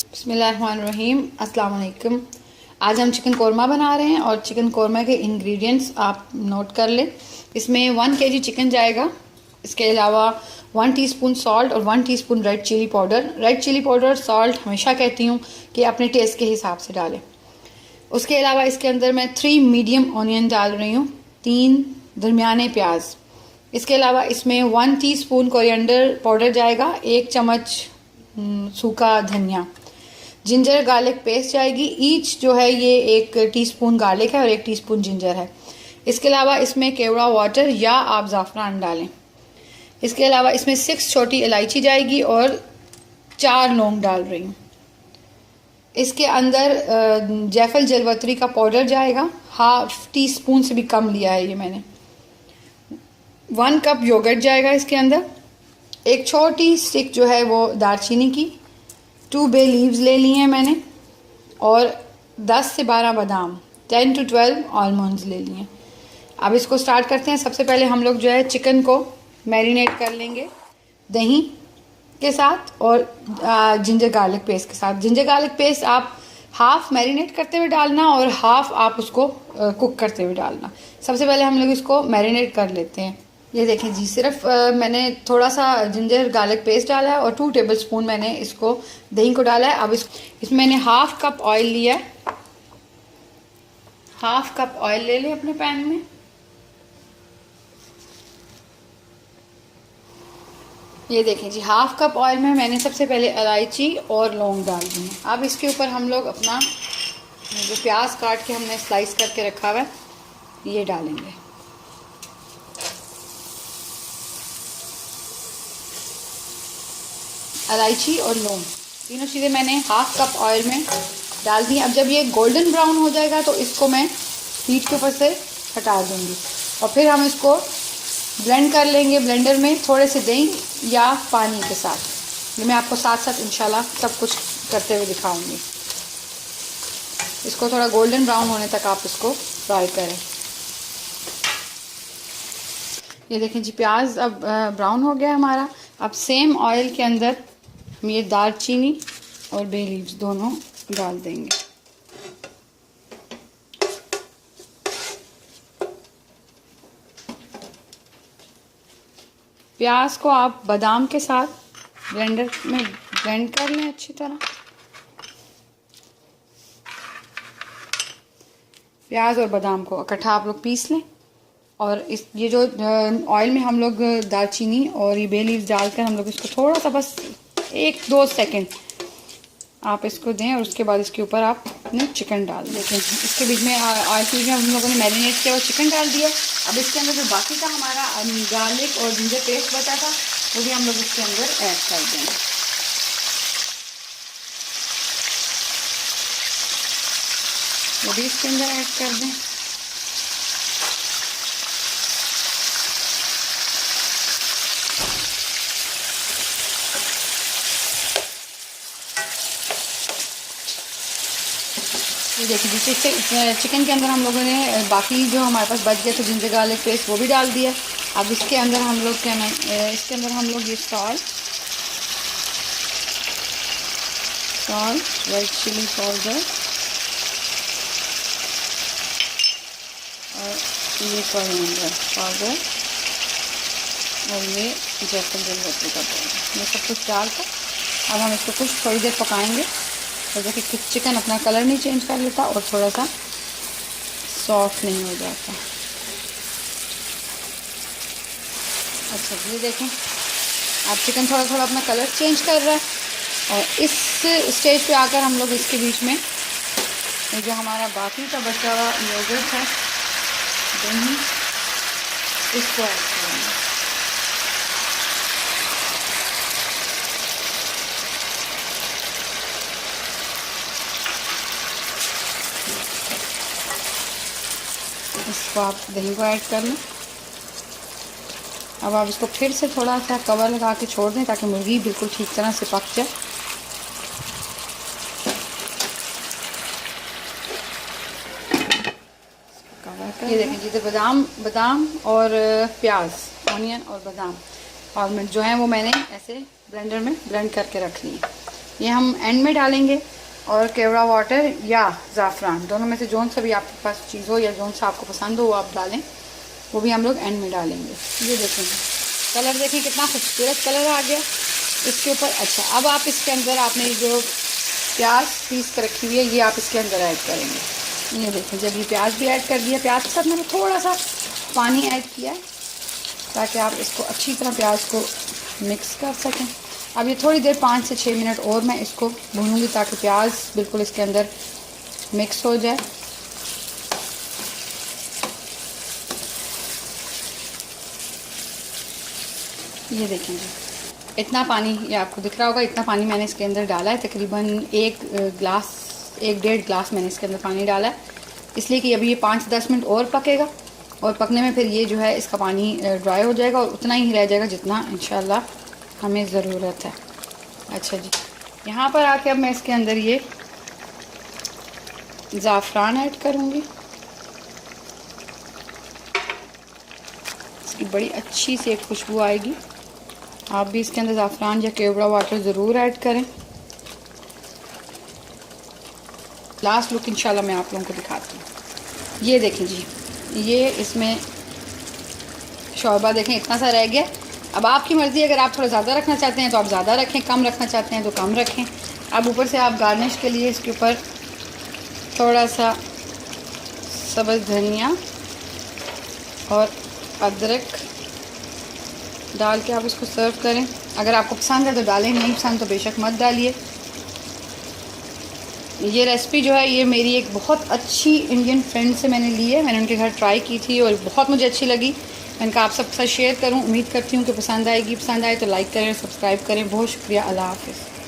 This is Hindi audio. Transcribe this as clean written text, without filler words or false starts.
बिस्मिल्लाहिर्रहमानिर्रहीम, अस्सलाम वालेकुम। आज हम चिकन कोरमा बना रहे हैं और चिकन कोरमा के इंग्रेडिएंट्स आप नोट कर लें। इसमें 1 केजी चिकन जाएगा। इसके अलावा 1 टीस्पून सॉल्ट और 1 teaspoon red chilli powder. Red chilli powder salt हमेशा कहती हूँ कि अपने टेस्ट के हिसाब से डालें। उसके अलावा इसके अंदर मैं 3 मीडियम ऑनियन डाल रही हूँ, 3 दरमियाने प्याज। इसके अलावा इसमें 1 टीस्पून कोरिएंडर पाउडर जाएगा, 1 चम्मच सूखा धनिया, जिंजर गार्लिक पेस्ट जाएगी। ईच जो है ये 1 टीस्पून गार्लिक है और 1 टीस्पून जिंजर है। इसके अलावा इसमें केवड़ा वाटर या आप ज़ाफ़रान डालें। इसके अलावा इसमें 6 छोटी इलायची जाएगी और 4 लौंग डाल रही हूँ। इसके अंदर जायफल जलवतरी का पाउडर जाएगा, 1/2 टीस्पून से भी कम लिया है ये मैंने। 1 कप योगर्ट जाएगा इसके अंदर। एक छोटी स्टिक जो है वो दालचीनी की, 2 बे लीव्स ले लिए हैं मैंने और 10 से 12 बादाम, 10 to 12 आलमंड्स ले लिए। अब इसको स्टार्ट करते हैं। सबसे पहले हम लोग जो है चिकन को मैरिनेट कर लेंगे दही के साथ और जिंजर गार्लिक पेस्ट के साथ। जिंजर गार्लिक पेस्ट आप हाफ मैरिनेट करते हुए डालना और हाफ आप उसको कुक करते हुए डालना। सबसे पहले हम लोग इसको मैरिनेट कर लेते हैं। ये देखें जी, सिर्फ मैंने थोड़ा सा जिंजर गार्लिक पेस्ट डाला है और 2 टेबलस्पून मैंने इसको दही को डाला है। अब इसमें मैंने 1/2 कप ऑयल लिया है। 1/2 कप ऑयल ले लें अपने पैन में। ये देखें जी, 1/2 कप ऑयल में मैंने सबसे पहले इलायची और लौंग डाल दी है। अब इसके ऊपर हम लोग अपना जो प्याज काट के हमने स्लाइस करके रखा हुआ है ये डालेंगे। इलायची और लौंग तीनों चीज़ें मैंने 1/2 कप ऑयल में डाल दी। अब जब ये गोल्डन ब्राउन हो जाएगा तो इसको मैं हीट के ऊपर से हटा दूंगी और फिर हम इसको ब्लेंड कर लेंगे ब्लेंडर में थोड़े से दही या पानी के साथ। ये मैं आपको साथ साथ इंशाल्लाह सब कुछ करते हुए दिखाऊंगी। इसको थोड़ा गोल्डन ब्राउन होने तक आप इसको फ्राई करें। ये देखें जी, प्याज अब ब्राउन हो गया हमारा। अब सेम ऑयल के अंदर हम ये दालचीनी और बे लीव्स दोनों डाल देंगे। प्याज को आप बादाम के साथ ब्लेंडर में ब्लेंड कर लें अच्छी तरह। प्याज और बादाम को इकट्ठा आप लोग पीस लें और ये जो ऑयल में हम लोग दालचीनी और ये बे लीव्स डालकर हम लोग इसको थोड़ा सा बस 1-2 सेकेंड आप इसको दें और उसके बाद इसके ऊपर आप अपने चिकन डाल दें। इसके बीच में ऑयल के बीच में हम लोगों ने मैरिनेट किया और चिकन डाल दिया। अब इसके अंदर जो बाकी का हमारा गार्लिक और जिंजर पेस्ट बचा था वो भी हम लोग इसके अंदर ऐड कर देंगे। वो भी इसके अंदर ऐड कर दें। ये देखिए जिससे चिकन के अंदर हम लोगों ने बाकी जो हमारे पास बच गया तो जिंजर गार्लिक पेस्ट वो भी डाल दिया। अब इसके अंदर हम लोग इसके अंदर हम लोग ये सॉल्ट, रेड चिली पाउडर और ये कोरिएंडर पाउडर और ये जायफल जलवतरी का पाउडर, ये सब कुछ डालकर अब हम इसको कुछ थोड़ी देर पकाएंगे और देखिए चिकन अपना कलर नहीं चेंज कर लेता और थोड़ा सा सॉफ्ट नहीं हो जाता। अच्छा ये देखें, अब चिकन थोड़ा थोड़ा अपना कलर चेंज कर रहा है और इस स्टेज पे आकर हम लोग इसके बीच में ये जो हमारा बाकी का बचा हुआ योगर्ट है दही, इसको ऐड करेंगे। इसको आप दही को ऐड कर लें। अब आप इसको फिर से थोड़ा सा कवर लगा के छोड़ दें ताकि मुर्गी बिल्कुल ठीक तरह से पक जाए। ये देखें जी, तो बादाम और प्याज, ऑनियन और बादाम आलमंड जो हैं वो मैंने ऐसे ब्लेंडर में ब्लेंड करके रख लिए। ये हम एंड में डालेंगे। और केवड़ा वाटर या ज़ाफ़रान, दोनों में से जौन सा भी आपके पास चीज़ हो या जौन सा आपको पसंद हो वो आप डालें, वो भी हम लोग एंड में डालेंगे। ये देखेंगे कलर, देखें कितना खूबसूरत कलर आ गया इसके ऊपर। अच्छा, अब आप इसके अंदर आपने जो प्याज पीस कर रखी हुई है ये आप इसके अंदर ऐड करेंगे। ये देखें, जब ये प्याज भी ऐड कर दिया, प्याज के साथ मैंने थोड़ा सा पानी ऐड किया है ताकि आप इसको अच्छी तरह प्याज को मिक्स कर सकें। अब ये थोड़ी देर 5 से 6 मिनट और मैं इसको भूनूंगी ताकि प्याज बिल्कुल इसके अंदर मिक्स हो जाए। ये देखें जी, इतना पानी, ये आपको दिख रहा होगा, इतना पानी मैंने इसके अंदर डाला है। तकरीबन 1.5 गिलास मैंने इसके अंदर पानी डाला है, इसलिए कि अभी ये 5 से 10 मिनट और पकेगा और पकने में फिर ये जो है इसका पानी ड्राई हो जाएगा और उतना ही रह जाएगा जितना इंशाल्लाह हमें ज़रूरत है। अच्छा जी, यहाँ पर आके अब मैं इसके अंदर ये ज़ाफ़रान ऐड करूँगी। इसकी बड़ी अच्छी सी एक खुशबू आएगी। आप भी इसके अंदर ज़ाफ़रान या केवड़ा वाटर ज़रूर ऐड करें। लास्ट लुक इंशाल्लाह मैं आप लोगों को दिखाती हूँ। ये देखें जी, ये इसमें शोरबा देखें इतना सा रह गया। अब आपकी मर्ज़ी, अगर आप थोड़ा ज़्यादा रखना चाहते हैं तो आप ज़्यादा रखें, कम रखना चाहते हैं तो कम रखें। अब ऊपर से आप गार्निश के लिए इसके ऊपर थोड़ा सा सब्ज़ धनिया और अदरक डाल के आप इसको सर्व करें। अगर आपको पसंद है तो डालें, नहीं पसंद तो बेशक मत डालिए। ये रेसिपी जो है ये मेरी एक बहुत अच्छी इंडियन फ्रेंड से मैंने ली है, मैंने उनके घर ट्राई की थी और बहुत मुझे अच्छी लगी। मैंने कहा आप सबके साथ शेयर करूं, उम्मीद करती हूँ कि पसंद आएगी। पसंद आए तो लाइक करें, सब्सक्राइब करें। बहुत शुक्रिया, अल्लाह हाफ़िज़।